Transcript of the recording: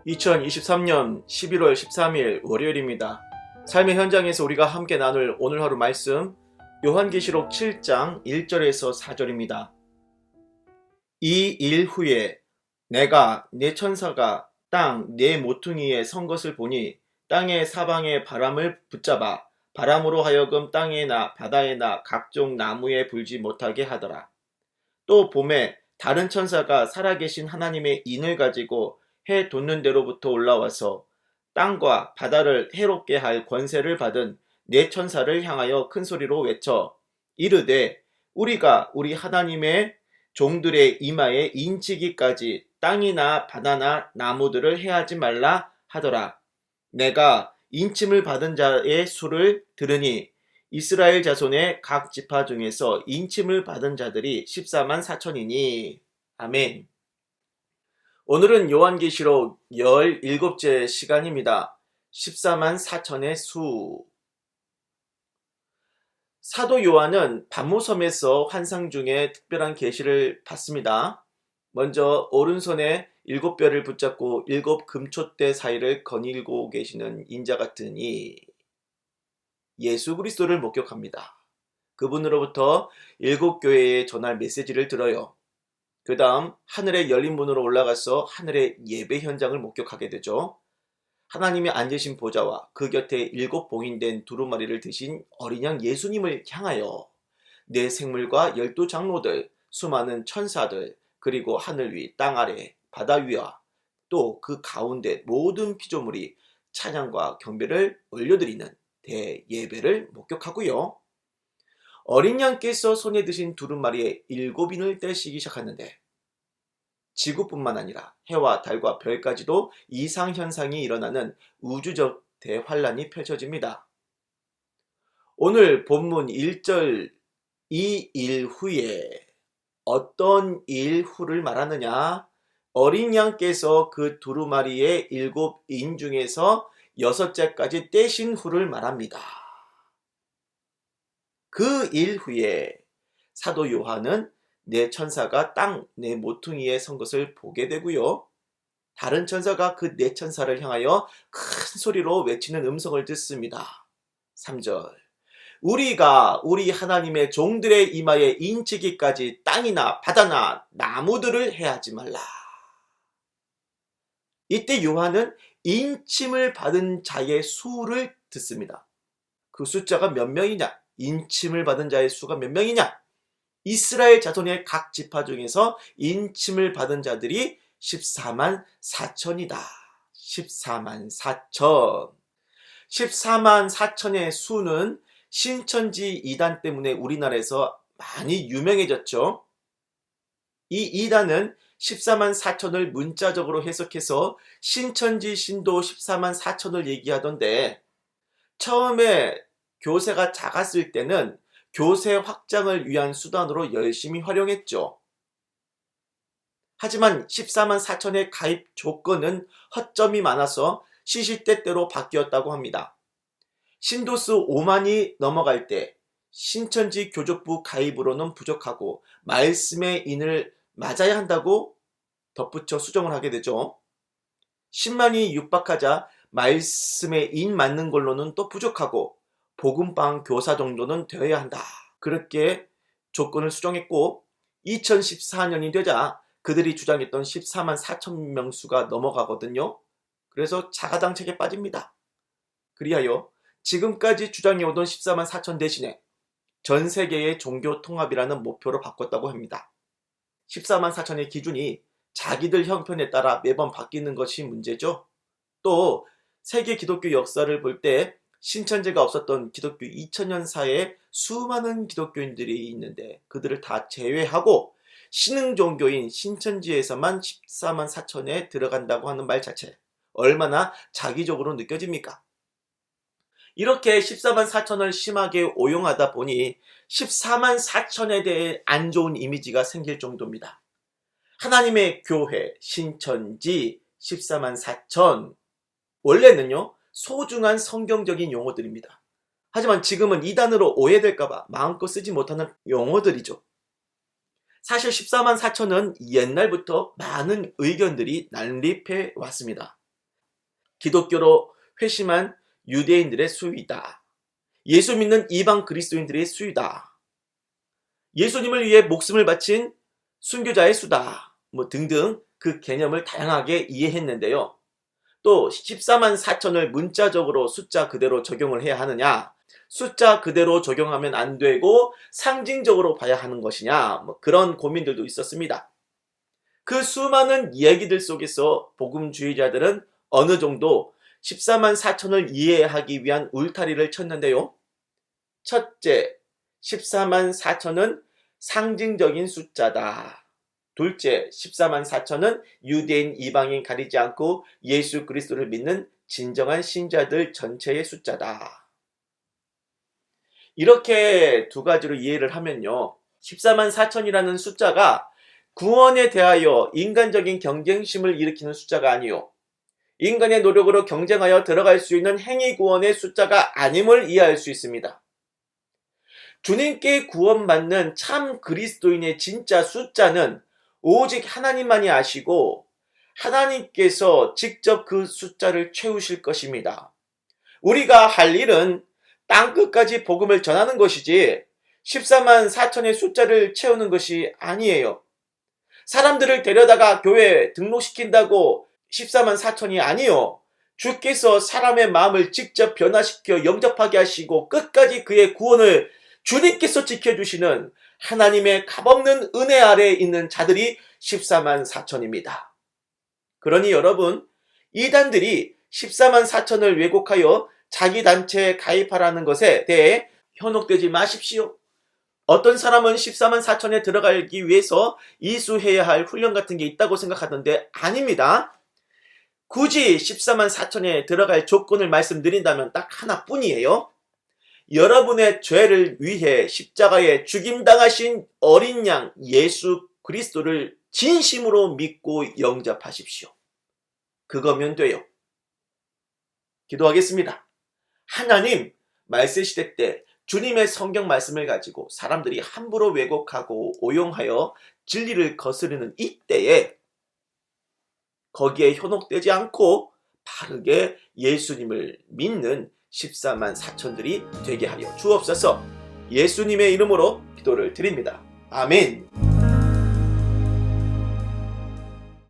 2023년 11월 13일 월요일입니다. 삶의 현장에서 우리가 함께 나눌 오늘 하루 말씀 요한계시록 7장 1절에서 4절입니다. 이 일 후에 내가 내 천사가 땅 네 모퉁이에 선 것을 보니 땅의 사방에 바람을 붙잡아 바람으로 하여금 땅에나 바다에나 각종 나무에 불지 못하게 하더라. 또 봄에 다른 천사가 살아계신 하나님의 인을 가지고 해 돋는 데로부터 올라와서 땅과 바다를 해롭게 할 권세를 받은 네 천사를 향하여 큰 소리로 외쳐 이르되 우리가 우리 하나님의 종들의 이마에 인치기까지 땅이나 바다나 나무들을 해하지 말라 하더라. 내가 인침을 받은 자의 수를 들으니 이스라엘 자손의 각 지파 중에서 인침을 받은 자들이 14만 4천이니. 아멘. 오늘은 요한계시록 17째 시간입니다. 14만 4천의 수. 사도 요한은 반모섬에서 환상 중에 특별한 계시를 받습니다. 먼저 오른손에 7뼈를 붙잡고 7 금촛대 사이를 거닐고 계시는 인자 같은 이 예수 그리스도를 목격합니다. 그분으로부터 7교회에 전할 메시지를 들어요. 그 다음 하늘의 열린 문으로 올라가서 하늘의 예배 현장을 목격하게 되죠. 하나님이 앉으신 보좌와 그 곁에 7 봉인된 두루마리를 드신 어린 양 예수님을 향하여 네 생물과 12 장로들, 수많은 천사들, 그리고 하늘 위, 땅 아래, 바다 위와 또 그 가운데 모든 피조물이 찬양과 경배를 올려드리는 대예배를 목격하고요. 어린 양께서 손에 드신 두루마리에 7인을 떼시기 시작하는데 지구뿐만 아니라 해와 달과 별까지도 이상현상이 일어나는 우주적 대환란이 펼쳐집니다. 오늘 본문 1절 이 일 후에 어떤 일 후를 말하느냐? 어린 양께서 그 두루마리의 7인 중에서 6째까지 떼신 후를 말합니다. 그 일 후에 사도 요한은 네 천사가 땅 네 모퉁이에 선 것을 보게 되고요. 다른 천사가 그 네 천사를 향하여 큰 소리로 외치는 음성을 듣습니다. 3절 우리가 우리 하나님의 종들의 이마에 인치기까지 땅이나 바다나 나무들을 해하지 말라. 이때 요한은 인침을 받은 자의 수를 듣습니다. 그 숫자가 몇 명이냐? 인침을 받은 자의 수가 몇 명이냐? 이스라엘 자손의 각 지파 중에서 인침을 받은 자들이 14만 4천이다. 14만 4천. 14만 4천의 수는 신천지 이단 때문에 우리나라에서 많이 유명해졌죠. 이 이단은 14만 4천을 문자적으로 해석해서 신천지 신도 14만 4천을 얘기하던데 처음에 교세가 작았을 때는 교세 확장을 위한 수단으로 열심히 활용했죠. 하지만 14만 4천의 가입 조건은 허점이 많아서 시시때때로 바뀌었다고 합니다. 신도수 5만이 넘어갈 때 신천지 교족부 가입으로는 부족하고 말씀의 인을 맞아야 한다고 덧붙여 수정을 하게 되죠. 10만이 육박하자 말씀의 인 맞는 걸로는 또 부족하고 복음방 교사 정도는 되어야 한다. 그렇게 조건을 수정했고 2014년이 되자 그들이 주장했던 14만 4천 명수가 넘어가거든요. 그래서 자가당책에 빠집니다. 그리하여 지금까지 주장해오던 14만 4천 대신에 전 세계의 종교 통합이라는 목표로 바꿨다고 합니다. 14만 4천의 기준이 자기들 형편에 따라 매번 바뀌는 것이 문제죠. 또 세계 기독교 역사를 볼 때 신천지가 없었던 기독교 2000년사에 수많은 기독교인들이 있는데 그들을 다 제외하고 신흥 종교인 신천지에서만 14만 4천에 들어간다고 하는 말 자체 얼마나 자기적으로 느껴집니까? 이렇게 14만 4천을 심하게 오용하다 보니 14만 4천에 대해 안 좋은 이미지가 생길 정도입니다. 하나님의 교회, 신천지, 14만 4천 원래는요 소중한 성경적인 용어들입니다. 하지만 지금은 이단으로 오해될까봐 마음껏 쓰지 못하는 용어들이죠. 사실 14만 4천은 옛날부터 많은 의견들이 난립해 왔습니다. 기독교로 회심한 유대인들의 수이다. 예수 믿는 이방 그리스도인들의 수이다. 예수님을 위해 목숨을 바친 순교자의 수다. 등등 그 개념을 다양하게 이해했는데요. 또 14만 4천을 문자적으로 숫자 그대로 적용을 해야 하느냐, 숫자 그대로 적용하면 안 되고 상징적으로 봐야 하는 것이냐, 그런 고민들도 있었습니다. 그 수많은 이야기들 속에서 복음주의자들은 어느 정도 14만 4천을 이해하기 위한 울타리를 쳤는데요. 첫째, 14만 4천은 상징적인 숫자다. 둘째, 14만 4천은 유대인, 이방인 가리지 않고 예수 그리스도를 믿는 진정한 신자들 전체의 숫자다. 이렇게 두 가지로 이해를 하면요, 14만 4천이라는 숫자가 구원에 대하여 인간적인 경쟁심을 일으키는 숫자가 아니요, 인간의 노력으로 경쟁하여 들어갈 수 있는 행위 구원의 숫자가 아님을 이해할 수 있습니다. 주님께 구원받는 참 그리스도인의 진짜 숫자는 오직 하나님만이 아시고 하나님께서 직접 그 숫자를 채우실 것입니다. 우리가 할 일은 땅끝까지 복음을 전하는 것이지 14만 4천의 숫자를 채우는 것이 아니에요. 사람들을 데려다가 교회에 등록시킨다고 14만 4천이 아니요, 주께서 사람의 마음을 직접 변화시켜 영접하게 하시고 끝까지 그의 구원을 주님께서 지켜주시는 하나님의 값없는 은혜 아래에 있는 자들이 14만 4천입니다. 그러니 여러분, 이단들이 14만 4천을 왜곡하여 자기 단체에 가입하라는 것에 대해 현혹되지 마십시오. 어떤 사람은 14만 4천에 들어가기 위해서 이수해야 할 훈련 같은 게 있다고 생각하던데 아닙니다. 굳이 14만 4천에 들어갈 조건을 말씀드린다면 딱 하나뿐이에요. 여러분의 죄를 위해 십자가에 죽임당하신 어린 양 예수 그리스도를 진심으로 믿고 영접하십시오. 그거면 돼요. 기도하겠습니다. 하나님, 말세시대 때 주님의 성경 말씀을 가지고 사람들이 함부로 왜곡하고 오용하여 진리를 거스르는 이때에 거기에 현혹되지 않고 바르게 예수님을 믿는 14만 4천들이 되게 하여 주옵소서. 예수님의 이름으로 기도를 드립니다. 아멘.